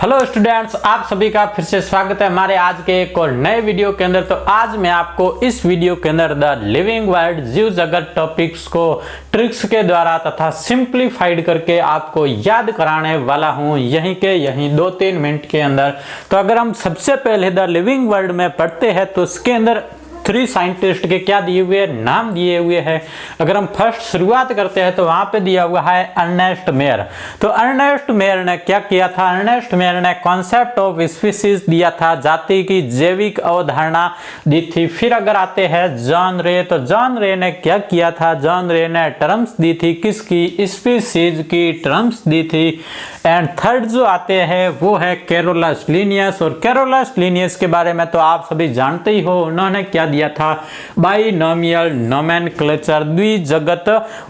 Hello students, आप सभी का फिर से स्वागत है हमारे आज के एक और नए वीडियो के अंदर। तो आज मैं आपको इस वीडियो के अंदर द लिविंग वर्ल्ड जीव जगत टॉपिक्स को ट्रिक्स के द्वारा तथा सिंप्लीफाइड करके आपको याद कराने वाला हूं यहीं के यहीं 2-3 मिनट के अंदर। तो अगर हम सबसे पहले द लिविंग वर्ल्ड में पढ़ते हैं तो उसके अंदर 3 साइंटिस्ट के क्या दिए हुए नाम दिए हुए हैं। अगर हम फर्स्ट शुरुआत करते हैं तो वहां पे दिया हुआ है अर्नेस्ट मेयर। तो अर्नेस्ट मेयर ने क्या किया था? अर्नेस्ट मेयर ने कॉन्सेप्ट ऑफ स्पीसीज दिया था, जाति की जैविक अवधारणा दी थी। फिर अगर आते हैं जॉन रे, तो जॉन रे ने क्या किया था? जॉन रे ने टर्म्स दी थी, किसकी? स्पीसीज की टर्म्स दी थी। एंड थर्ड जो आते हैं वो है कैरोलस लिनियस। और कैरोलस लिनियस के बारे में तो आप सभी जानते ही हो, उन्होंने क्या दिया था? बाइनोमियल नोमेनक्लेचर, द्विजगत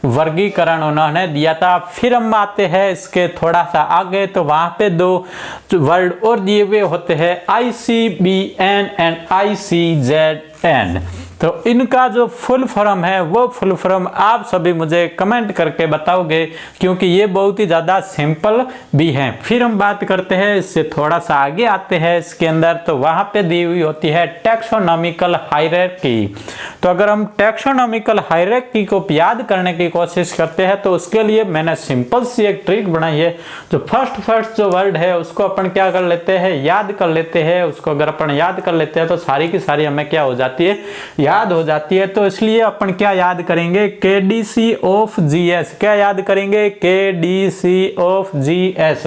वर्गीकरण उन्होंने दिया था। फिर हम आते हैं इसके थोड़ा सा आगे, तो वहां पे 2 वर्ड और दिए हुए होते हैं, ICBN एंड ICZN। तो इनका जो फुल फॉर्म है वो फुल फॉर्म आप सभी मुझे कमेंट करके बताओगे, क्योंकि ये बहुत ही ज्यादा सिंपल भी है। फिर हम बात करते हैं, इससे थोड़ा सा आगे आते हैं इसके अंदर, तो वहां पे दी हुई होती है टैक्सोनॉमिकल हायरार्की। तो अगर हम टैक्सोनॉमिकल हायरार्की को याद करने की कोशिश करते हैं तो उसके लिए मैंने सिंपल सी एक ट्रिक बनाई है। जो फर्स्ट जो वर्ड है उसको अपन क्या कर लेते हैं? याद कर लेते हैं। उसको अगर अपन याद कर लेते हैं तो सारी की सारी हमें क्या हो जाती है? याद हो जाती है। तो इसलिए अपन क्या याद करेंगे? KDC of GS। क्या याद करेंगे? KDC of GS।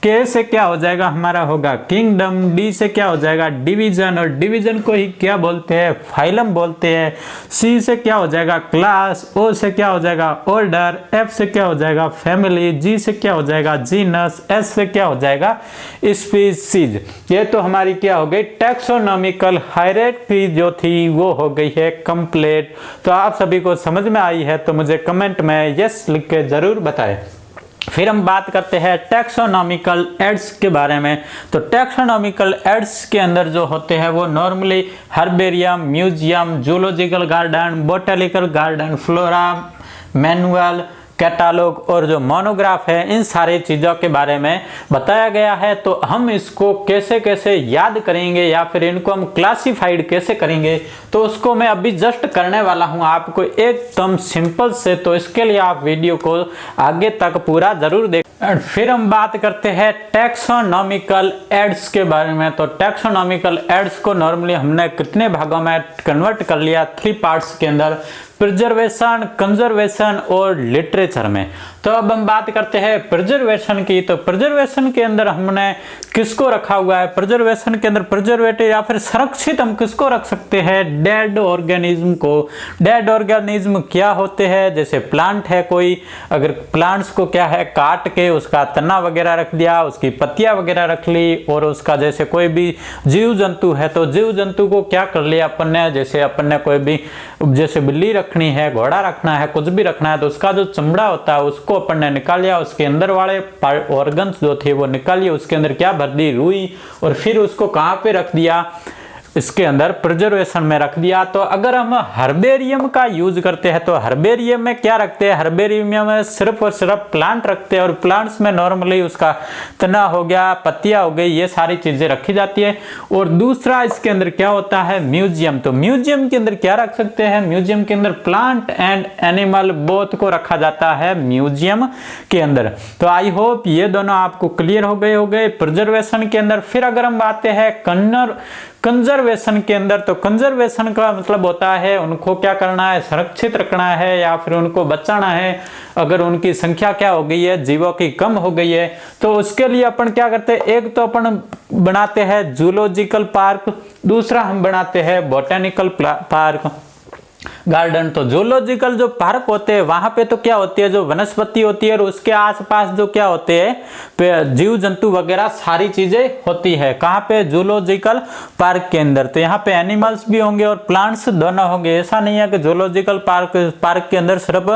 K से क्या हो जाएगा? हमारा होगा किंगडम। D से क्या हो जाएगा? डिवीजन, और डिवीजन को ही क्या बोलते हैं? फाइलम बोलते हैं। C से क्या हो जाएगा? क्लास। O से क्या हो जाएगा? ऑर्डर। F से क्या हो जाएगा? फैमिली। G से क्या हो जाएगा? जीनस। S से क्या हो जाएगा? स्पीसीज। ये तो हमारी क्या हो गई? टैक्सोनॉमिकल हायरार्की जो थी वो हो गई है कंप्लीट। तो आप सभी को समझ में आई है तो मुझे कमेंट में यस लिख के जरूर बताएं। फिर हम बात करते हैं टैक्सोनॉमिकल एड्स के बारे में। तो टैक्सोनॉमिकल एड्स के अंदर जो होते हैं वो normally herbarium, museum, zoological garden, botanical garden, flora, manual, catalogue और जो मोनोग्राफ है, इन सारी चीजों के बारे में बताया गया है। तो हम इसको कैसे कैसे याद करेंगे या फिर इनको हम क्लासिफाइड कैसे करेंगे, तो उसको मैं अभी जस्ट करने वाला हूं आपको एकदम सिंपल से। तो इसके लिए आप वीडियो को आगे तक पूरा जरूर देखें। फिर हम बात करते हैं टैक्सोनॉमिकल एड्स के बारे में। तो टैक्सोनॉमिकल एड्स को नॉर्मली हमने कितने भागों में कन्वर्ट कर लिया? 3 पार्ट्स के अंदर, प्रिजर्वेशन, कंजर्वेशन और लिटरेचर में। तो अब हम बात करते हैं प्रिजर्वेशन की। तो प्रिजर्वेशन के अंदर हमने किसको रखा हुआ है? प्रिजर्वेशन के अंदर प्रिजर्वेटिव या फिर संरक्षित हम किसको रख सकते हैं? डेड ऑर्गेनिज्म को। डेड ऑर्गेनिज्म क्या होते हैं? जैसे प्लांट है कोई, अगर प्लांट्स को क्या है काट के उसका तना वगैरह रख दिया, उसकी पत्तियां वगैरह रख ली, और उसका जैसे कोई भी जीव जंतु है तो जीव जंतु को क्या कर लिया अपन ने? जैसे अपन ने कोई भी जैसे बिल्ली रखनी है, घोड़ा रखना है, कुछ भी रखना है, तो उसका जो चमड़ा होता है उसको अपन ने निकाल लिया, उसके अंदर वाले ऑर्गन्स जो थे वो निकाल लिए, उसके अंदर क्या भर दी? रुई। और फिर उसको कहां पे रख दिया? इसके अंदर प्रिजर्वेशन में रख दिया। तो अगर हम हर्बेरियम का यूज करते हैं तो हर्बेरियम में क्या रखते हैं? हर्बेरियम में सिर्फ और सिर्फ प्लांट रखते हैं, और प्लांट्स में नॉर्मली उसका तना हो गया, पत्तियां हो गई, ये सारी चीजें रखी जाती है। और दूसरा इसके अंदर क्या होता है? म्यूजियम। तो म्यूजियम के अंदर क्या रख सकते हैं? म्यूजियम के अंदर प्लांट एंड एनिमल बोथ को रखा जाता है म्यूजियम के अंदर। तो आई होप ये दोनों आपको क्लियर हो गए प्रिजर्वेशन के अंदर। फिर अगर हम आते हैं कंजर्वेशन के अंदर, तो कंजर्वेशन का मतलब होता है उनको क्या करना है? संरक्षित रखना है या फिर उनको बचाना है। अगर उनकी संख्या क्या हो गई है? जीवों की कम हो गई है, तो उसके लिए अपन क्या करते हैं? एक तो अपन बनाते हैं जूलॉजिकल पार्क, दूसरा हम बनाते हैं बोटैनिकल पार्क गार्डन। तो जूलॉजिकल जो पार्क होते हैं वहां पे तो क्या होती है? जो वनस्पति होती है और उसके आसपास जो क्या होते हैं? जीव जंतु वगैरह सारी चीजें होती है। कहां पे? जूलॉजिकल पार्क के अंदर। तो यहाँ पे एनिमल्स भी होंगे और प्लांट्स दोनों होंगे। ऐसा नहीं है कि जूलॉजिकल पार्क के अंदर सिर्फ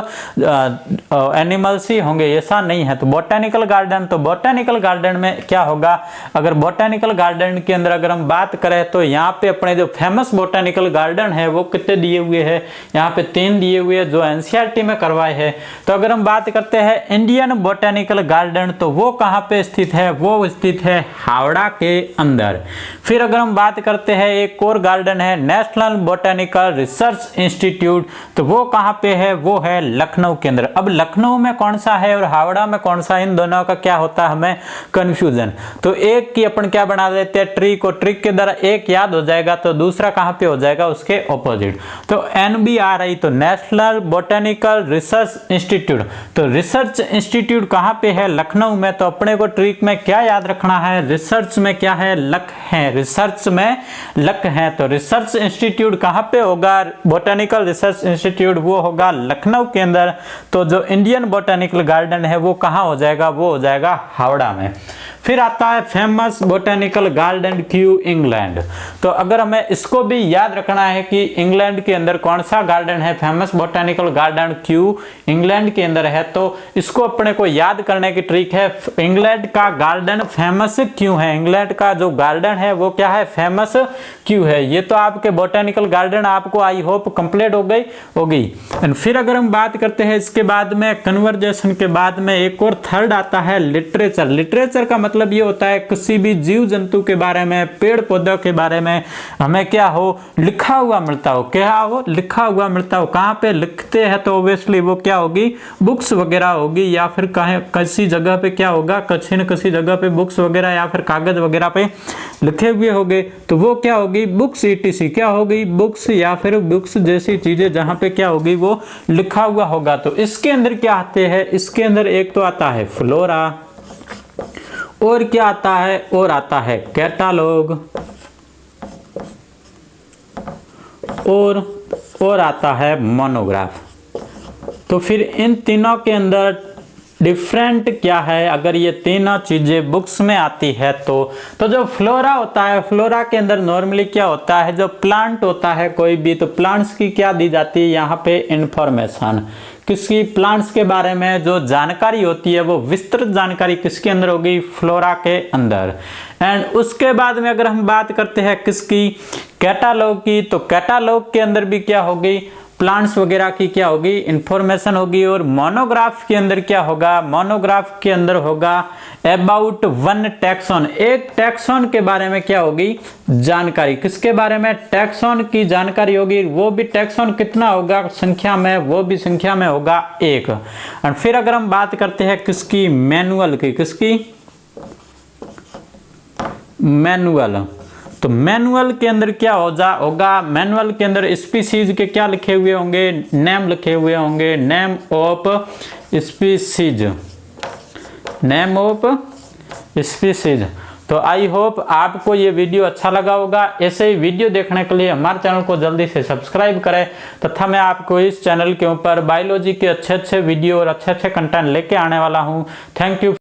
एनिमल्स ही होंगे, ऐसा नहीं है। तो बोटैनिकल गार्डन, तो बोटैनिकल गार्डन में क्या होगा? अगर बोटैनिकल गार्डन के अंदर अगर हम बात करें तो यहाँ पे अपने जो फेमस बोटैनिकल गार्डन है वो कितने दिए हुए हैं? यहाँ पे 3 दिए हुए हैं जो एनसीईआरटी में करवाए हैं। तो अगर हम बात करते हैं इंडियन बोटेनिकल गार्डन, तो वो कहाँ पे स्थित है, वो स्थित है हावड़ा के अंदर। फिर अगर हम बात करते हैं एक और गार्डन है नेशनल बोटेनिकल रिसर्च इंस्टीट्यूट, तो वो कहाँ पे है, वो है लखनऊ के अंदर। अब लखनऊ में कौन सा है और हावड़ा में कौन सा, इन दोनों का क्या होता है हमें कंफ्यूजन। तो एक की अपन क्या बना देते हैं ट्रिक, और ट्रिक के द्वारा एक याद हो जाएगा तो दूसरा कहां पे हो जाएगा, उसके ऑपोजिट। तो NBRI तो नेशनल बोटेनिकल रिसर्च इंस्टीट्यूट, तो रिसर्च इंस्टीट्यूट कहां पे है, लखनऊ में। तो अपने को ट्रिक में क्या याद रखना है, रिसर्च में क्या है, लक है, रिसर्च में लक है। तो रिसर्च इंस्टीट्यूट कहां पे होगा, बोटेनिकल रिसर्च इंस्टीट्यूट वो होगा लखनऊ के अंदर। तो जो इंडियन बोटेनिकल गार्डन है वो कहां हो जाएगा, वो हो जाएगा हावड़ा में। फिर आता है famous botanical garden Q England. तो अगर हमें इसको भी याद रखना है कि इंग्लैंड के अंदर कौन सा गार्डन है, famous botanical garden Q England के अंदर है, तो इसको अपने को याद करने की ट्रिक है इंग्लैंड का गार्डन फेमस क्यों है, इंग्लैंड का जो गार्डन है वो क्या है, फेमस क्यों है। ये तो आपके बोटेनिकल गार्डन आपको आई होप कंप्लीट हो गई होगी। फिर अगर हम बात करते हैं इसके बाद में कन्वर्जेशन के बाद में एक और थर्ड आता है लिटरेचर। लिटरेचर का मतलब ये होता है किसी भी जीव जंतु के बारे में, पेड़ पौधों के बारे में हमें क्या हो, लिखा हुआ मिलता हो, क्या हो, लिखा हुआ मिलता हो। कहाँ पे लिखते हैं तो ऑब्वियसली वो क्या होगी, बुक्स वगैरह होगी, या फिर कहीं किसी जगह पे क्या होगा, किसी जगह पे बुक्स वगैरह या फिर कागज वगैरह पे लिखे हुए होंगे, तो वो क्या होगी, बुक्स ETC क्या होगी, बुक्स या फिर बुक्स जैसी चीजें जहां पे क्या होगी वो लिखा हुआ होगा। तो इसके अंदर क्या आते हैं, इसके अंदर एक तो आता है फ्लोरा, और क्या आता है, और आता है कैटालॉग, और आता है मोनोग्राफ। तो फिर इन तीनों के अंदर डिफरेंट क्या है, अगर ये तीनों चीजें बुक्स में आती है तो जो फ्लोरा होता है, फ्लोरा के अंदर नॉर्मली क्या होता है, जो प्लांट होता है कोई भी, तो प्लांट्स की क्या दी जाती है यहाँ पे, इंफॉर्मेशन, किसी प्लांट्स के बारे में जो जानकारी होती है वो विस्तृत जानकारी किसके अंदर होगी, फ्लोरा के अंदर। एंड उसके बाद में अगर हम बात करते हैं किसकी, कैटालॉग की, तो कैटालॉग के अंदर भी क्या होगी, प्लांट्स वगैरह की क्या होगी, इंफॉर्मेशन होगी। और मोनोग्राफ के अंदर क्या होगा, मोनोग्राफ के अंदर होगा अबाउट वन टैक्सॉन, एक टैक्सॉन के बारे में क्या होगी, जानकारी, किसके बारे में, टैक्सॉन की जानकारी होगी। वो भी टैक्सॉन कितना होगा संख्या में, वो भी संख्या में होगा 1। और फिर अगर हम बात करते हैं किसकी, मैनुअल की, किसकी, मैनुअल, तो मैनुअल के अंदर क्या होगा, मैनुअल के अंदर स्पीसीज के क्या लिखे हुए होंगे, नेम लिखे हुए होंगे, name of species, name of species. तो आई होप आपको ये वीडियो अच्छा लगा होगा। ऐसे ही वीडियो देखने के लिए हमारे चैनल को जल्दी से सब्सक्राइब करें, तथा मैं आपको इस चैनल के ऊपर बायोलॉजी के अच्छे वीडियो और अच्छे कंटेंट लेके आने वाला हूँ। Thank you.